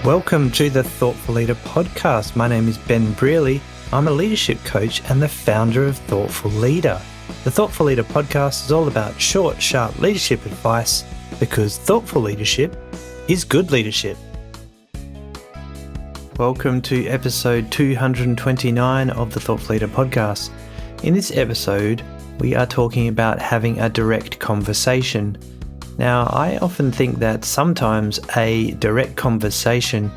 Welcome to the Thoughtful Leader podcast. My name is Ben Brearley. I'm a leadership coach and the founder of Thoughtful Leader. The Thoughtful Leader podcast is all about short, sharp leadership advice because thoughtful leadership is good leadership. Welcome to episode 229 of the Thoughtful Leader podcast. In this episode, we are talking about having a direct conversation. Now, I often think that sometimes a direct conversation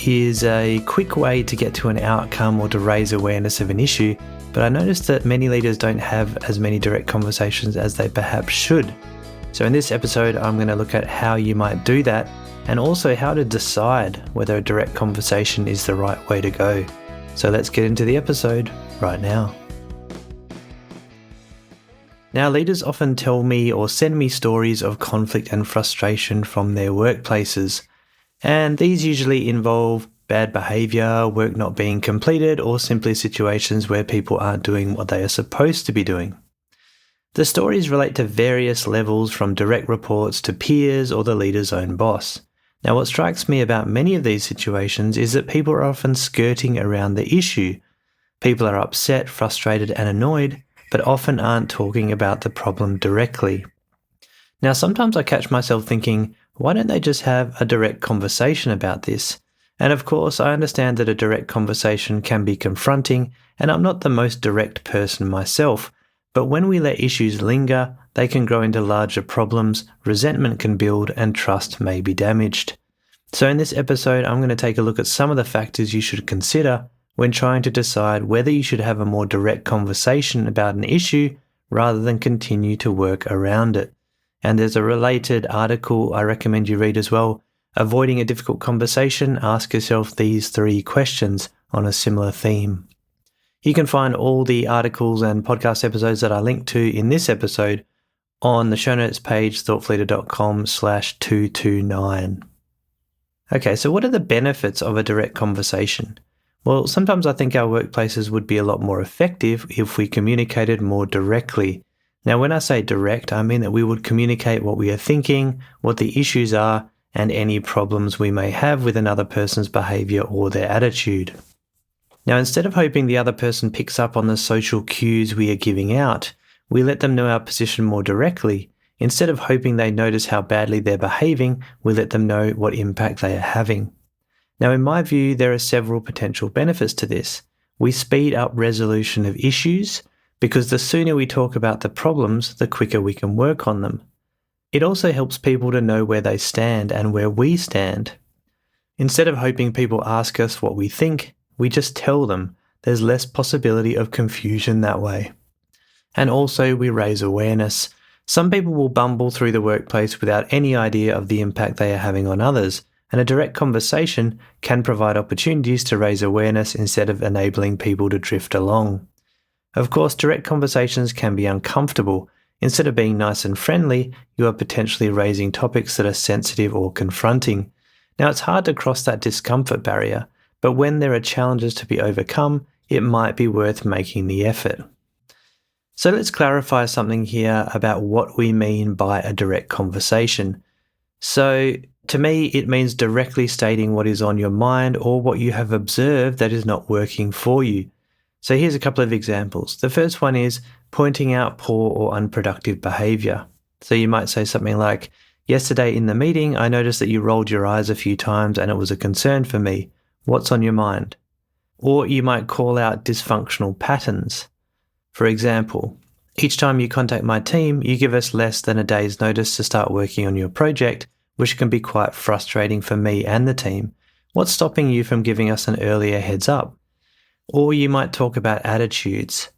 is a quick way to get to an outcome or to raise awareness of an issue, but I noticed that many leaders don't have as many direct conversations as they perhaps should. So in this episode, I'm going to look at how you might do that and also how to decide whether a direct conversation is the right way to go. So let's get into the episode right now. Now, leaders often tell me or send me stories of conflict and frustration from their workplaces, and these usually involve bad behaviour, work not being completed, or simply situations where people aren't doing what they are supposed to be doing. The stories relate to various levels from direct reports to peers or the leader's own boss. Now, what strikes me about many of these situations is that people are often skirting around the issue. People are upset, frustrated, and annoyed, but often aren't talking about the problem directly. Now, sometimes I catch myself thinking, why don't they just have a direct conversation about this? And of course, I understand that a direct conversation can be confronting, and I'm not the most direct person myself, but when we let issues linger, they can grow into larger problems, resentment can build, and trust may be damaged. So in this episode, I'm going to take a look at some of the factors you should consider when trying to decide whether you should have a more direct conversation about an issue rather than continue to work around it. And there's a related article I recommend you read as well. Avoiding a difficult conversation, ask yourself these 3 questions on a similar theme. You can find all the articles and podcast episodes that I link to in this episode on the show notes page, thoughtfulleader.com/229. Okay, so what are the benefits of a direct conversation? Well, sometimes I think our workplaces would be a lot more effective if we communicated more directly. Now, when I say direct, I mean that we would communicate what we are thinking, what the issues are, and any problems we may have with another person's behaviour or their attitude. Now, instead of hoping the other person picks up on the social cues we are giving out, we let them know our position more directly. Instead of hoping they notice how badly they're behaving, we let them know what impact they are having. Now, in my view, there are several potential benefits to this. We speed up resolution of issues because the sooner we talk about the problems, the quicker we can work on them. It also helps people to know where they stand and where we stand. Instead of hoping people ask us what we think, we just tell them. There's less possibility of confusion that way. And also, we raise awareness. Some people will bumble through the workplace without any idea of the impact they are having on others. And a direct conversation can provide opportunities to raise awareness instead of enabling people to drift along. Of course, direct conversations can be uncomfortable. Instead of being nice and friendly, you are potentially raising topics that are sensitive or confronting. Now, it's hard to cross that discomfort barrier, but when there are challenges to be overcome, it might be worth making the effort. So let's clarify something here about what we mean by a direct conversation. So, to me, it means directly stating what is on your mind or what you have observed that is not working for you. So here's a couple of examples. The first one is pointing out poor or unproductive behaviour. So you might say something like, "Yesterday in the meeting, I noticed that you rolled your eyes a few times and it was a concern for me. What's on your mind?" Or you might call out dysfunctional patterns. For example, "Each time you contact my team, you give us less than a day's notice to start working on your project, which can be quite frustrating for me and the team. What's stopping you from giving us an earlier heads up?" Or you might talk about attitudes.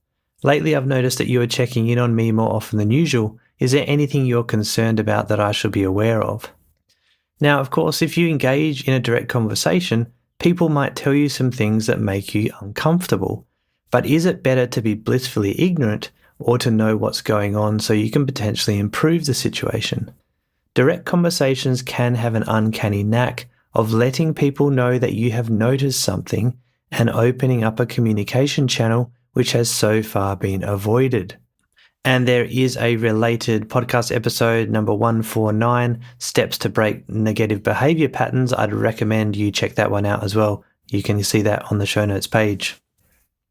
"Lately, I've noticed that you are checking in on me more often than usual. Is there anything you're concerned about that I should be aware of?" Now, of course, if you engage in a direct conversation, people might tell you some things that make you uncomfortable. But is it better to be blissfully ignorant or to know what's going on so you can potentially improve the situation? Direct conversations can have an uncanny knack of letting people know that you have noticed something and opening up a communication channel which has so far been avoided. And there is a related podcast episode, number 149, Steps to Break Negative Behavior Patterns. I'd recommend you check that one out as well. You can see that on the show notes page.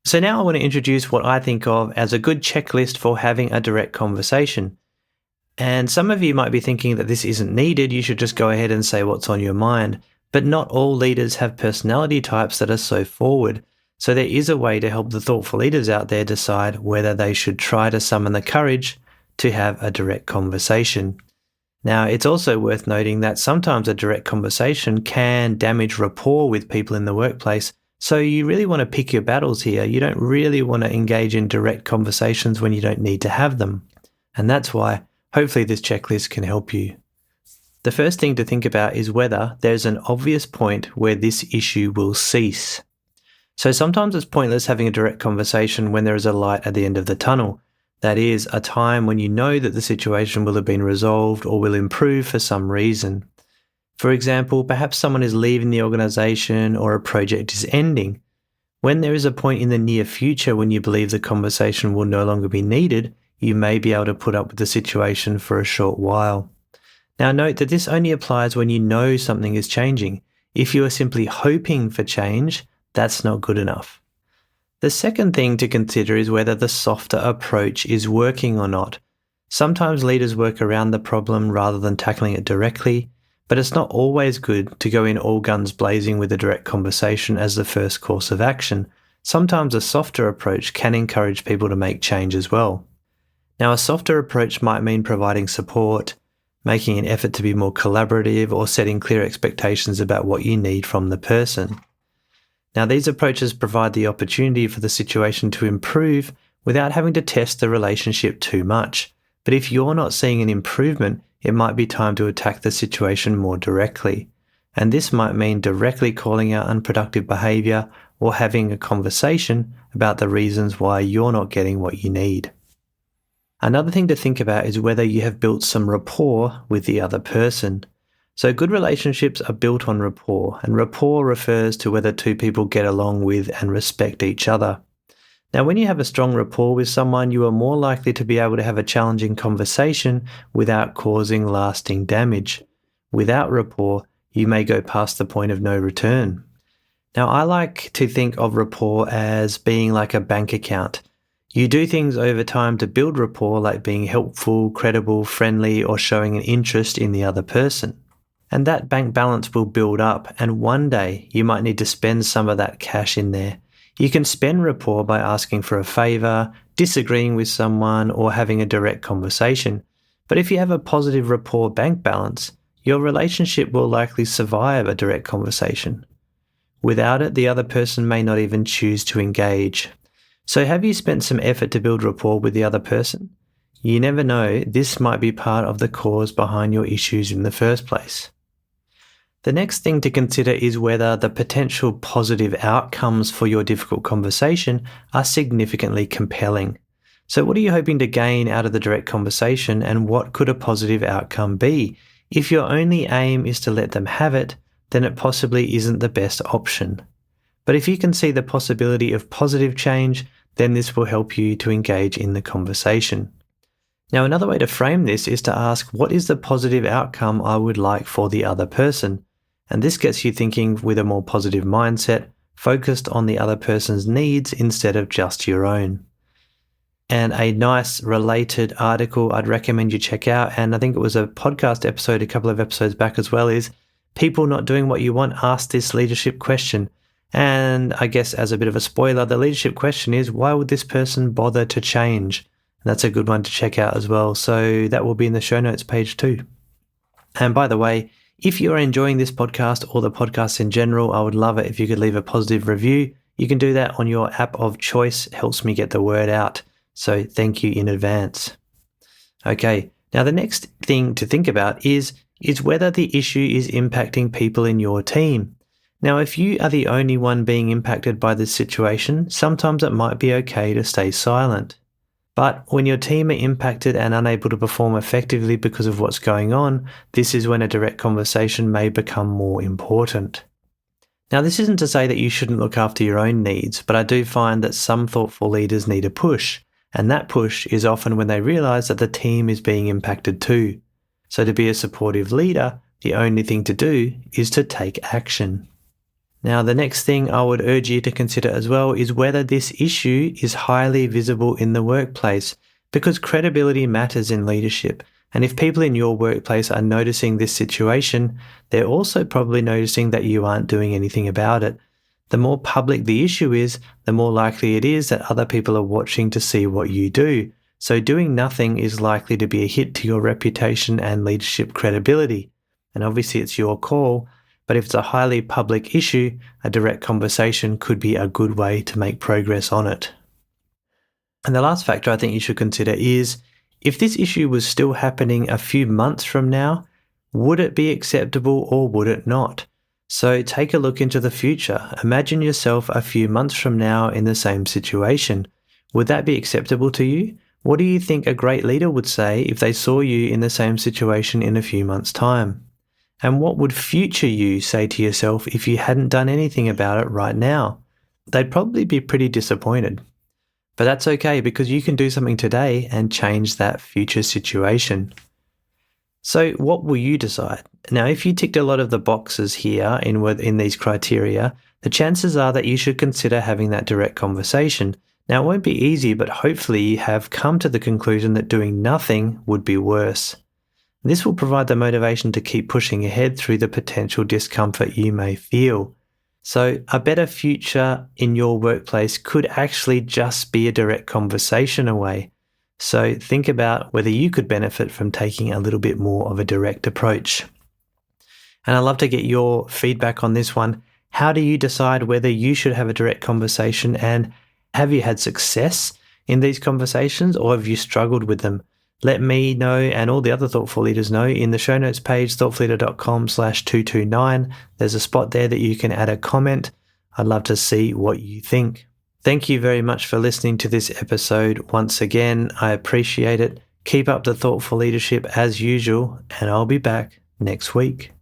So now I want to introduce what I think of as a good checklist for having a direct conversation. And some of you might be thinking that this isn't needed, you should just go ahead and say what's on your mind. But not all leaders have personality types that are so forward. So there is a way to help the thoughtful leaders out there decide whether they should try to summon the courage to have a direct conversation. Now, it's also worth noting that sometimes a direct conversation can damage rapport with people in the workplace. So you really want to pick your battles here. You don't really want to engage in direct conversations when you don't need to have them. And that's why hopefully this checklist can help you. The first thing to think about is whether there's an obvious point where this issue will cease. So sometimes it's pointless having a direct conversation when there is a light at the end of the tunnel. That is, a time when you know that the situation will have been resolved or will improve for some reason. For example, perhaps someone is leaving the organisation or a project is ending. When there is a point in the near future when you believe the conversation will no longer be needed, you may be able to put up with the situation for a short while. Now note that this only applies when you know something is changing. If you are simply hoping for change, that's not good enough. The second thing to consider is whether the softer approach is working or not. Sometimes leaders work around the problem rather than tackling it directly, but it's not always good to go in all guns blazing with a direct conversation as the first course of action. Sometimes a softer approach can encourage people to make change as well. Now, a softer approach might mean providing support, making an effort to be more collaborative, or setting clear expectations about what you need from the person. Now, these approaches provide the opportunity for the situation to improve without having to test the relationship too much. But if you're not seeing an improvement, it might be time to attack the situation more directly. And this might mean directly calling out unproductive behavior or having a conversation about the reasons why you're not getting what you need. Another thing to think about is whether you have built some rapport with the other person. So good relationships are built on rapport, and rapport refers to whether two people get along with and respect each other. Now, when you have a strong rapport with someone, you are more likely to be able to have a challenging conversation without causing lasting damage. Without rapport, you may go past the point of no return. Now, I like to think of rapport as being like a bank account. You do things over time to build rapport, like being helpful, credible, friendly, or showing an interest in the other person. And that bank balance will build up, and one day you might need to spend some of that cash in there. You can spend rapport by asking for a favour, disagreeing with someone, or having a direct conversation. But if you have a positive rapport bank balance, your relationship will likely survive a direct conversation. Without it, the other person may not even choose to engage. So have you spent some effort to build rapport with the other person? You never know, this might be part of the cause behind your issues in the first place. The next thing to consider is whether the potential positive outcomes for your difficult conversation are significantly compelling. So what are you hoping to gain out of the direct conversation, and what could a positive outcome be? If your only aim is to let them have it, then it possibly isn't the best option. But if you can see the possibility of positive change, then this will help you to engage in the conversation. Now, another way to frame this is to ask, what is the positive outcome I would like for the other person? And this gets you thinking with a more positive mindset, focused on the other person's needs instead of just your own. And a nice related article I'd recommend you check out, and I think it was a podcast episode a couple of episodes back as well, is People Not Doing What You Want Ask This Leadership Question. And I guess as a bit of a spoiler, the leadership question is, why would this person bother to change? And that's a good one to check out as well. So that will be in the show notes page too. And by the way, if you're enjoying this podcast or the podcast in general, I would love it if you could leave a positive review. You can do that on your app of choice. It helps me get the word out. So thank you in advance. Okay, now the next thing to think about is whether the issue is impacting people in your team. Now, if you are the only one being impacted by this situation, sometimes it might be okay to stay silent. But when your team are impacted and unable to perform effectively because of what's going on, this is when a direct conversation may become more important. Now, this isn't to say that you shouldn't look after your own needs, but I do find that some thoughtful leaders need a push. And that push is often when they realize that the team is being impacted too. So to be a supportive leader, the only thing to do is to take action. Now, the next thing I would urge you to consider as well is whether this issue is highly visible in the workplace, because credibility matters in leadership. And if people in your workplace are noticing this situation, they're also probably noticing that you aren't doing anything about it. The more public the issue is, the more likely it is that other people are watching to see what you do. So doing nothing is likely to be a hit to your reputation and leadership credibility. And obviously it's your call, but if it's a highly public issue, a direct conversation could be a good way to make progress on it. And the last factor I think you should consider is, if this issue was still happening a few months from now, would it be acceptable or would it not? So take a look into the future. Imagine yourself a few months from now in the same situation. Would that be acceptable to you? What do you think a great leader would say if they saw you in the same situation in a few months' time? And what would future you say to yourself if you hadn't done anything about it right now? They'd probably be pretty disappointed. But that's okay, because you can do something today and change that future situation. So what will you decide? Now, if you ticked a lot of the boxes here in these criteria, the chances are that you should consider having that direct conversation. Now, it won't be easy, but hopefully you have come to the conclusion that doing nothing would be worse. This will provide the motivation to keep pushing ahead through the potential discomfort you may feel. So a better future in your workplace could actually just be a direct conversation away. So think about whether you could benefit from taking a little bit more of a direct approach. And I'd love to get your feedback on this one. How do you decide whether you should have a direct conversation, and have you had success in these conversations, or have you struggled with them? Let me know and all the other Thoughtful Leaders know in the show notes page, thoughtfulleader.com/229. There's a spot there that you can add a comment. I'd love to see what you think. Thank you very much for listening to this episode. Once again, I appreciate it. Keep up the thoughtful leadership as usual, and I'll be back next week.